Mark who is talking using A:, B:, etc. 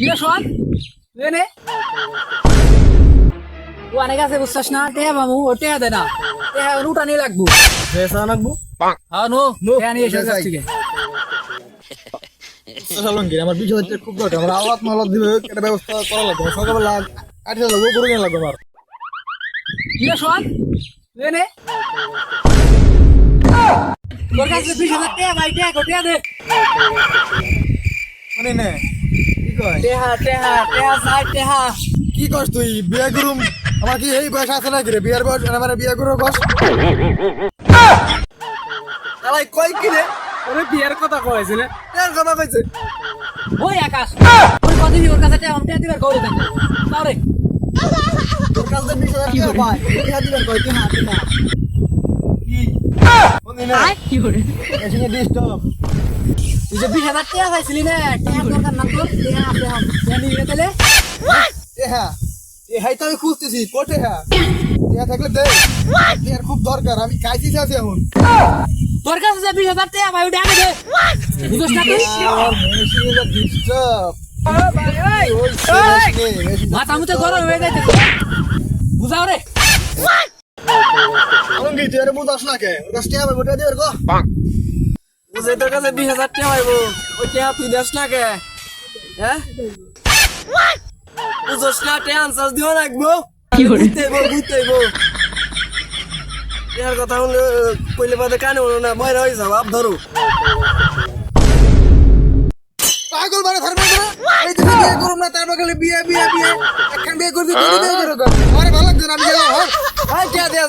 A: ইয়ে শোন নে ও অনেক আছে বুঝছাস না টেহা মামু ও টেহা দে না টেহা রুটা নিয়ে লাগবো
B: পয়সা রাখবো
A: হ্যাঁ নো টেহা নিয়ে এসে কাছ থেকে
B: চলঙ্গি আমার বিষয় হচ্ছে খুব দরকার আমার আওয়াজ মালাত দিবে একটা ব্যবস্থা করা লাগবে সকালবেলা আটটা লাগবে করে নিয়ে লাগবে আমার
A: ইয়ে শোন নে তোর কাছে 20,000 টাকা ভাই টাকা টেহা দে
B: মানে নে কি কয়
A: টেহা টেহা টেহা সাই টেহা
B: কি কস তুই বিয়ে করুম আমার কি এই বয়স আছে নাকি রে বিয়ের বয়স আমার বিয়ে করো কস আলাই কই কি রে
A: ওরে বিয়ের কথা কইছে না
B: এর কথা কইছে
A: ওই আকাশ ওই কদিন ওর কাছে টাকা আমতে দিবার করে দেন তাও রে
B: তোর কাছে বিষয় কি ভাই কি দিবেন কই তুই হাতে না কি বন্ধু না
A: কি করে
B: এসে ডিস্টার্ব
A: তুই যে 20,000 টাকা চাইছিলি না টাকা দরকার না তোর টাকা আছে হাম জানি রে তাহলে
B: এ হাই তো আমি খুঁজতেছি কোটে হ্যাঁ থাকলে দে এর খুব দরকার আমি কাইছিস আছি এখন
A: তোর কাছে যে 20,000 টাকা ভাই ওটা আগে দে বুঝছ না তুই
B: আমার মেশিনে ডিস্টার্ব
A: ভাই
B: ওই
A: মাথা মুতে গরম হয়ে যাইতে বুঝাও রে
B: অলঙ্গি তুই আরে বুঝাস না কে ওর কাছে টাকা গোটা দে গো
A: বুঝে তোর কাছে 20,000 টাকা পাইবো ওই টাকা তুই দেস না কে হ্যাঁ বুঝছ না টাকা আনসার দিও লাগবো কি করে বুঝতেইবো এর কথা হলো কইলে বাদে কানে হলো না ময়রা হই যাও আপ ধরো
B: পাগল মানে ধরবে না এই তুই বিয়ে করুম না তারপর খালি বিয়ে বিয়ে বিয়ে একখান বিয়ে করবি তুই বিয়ে করো আরে ভালো লাগছে না আমি গেলাম
A: ভাই টাকা দে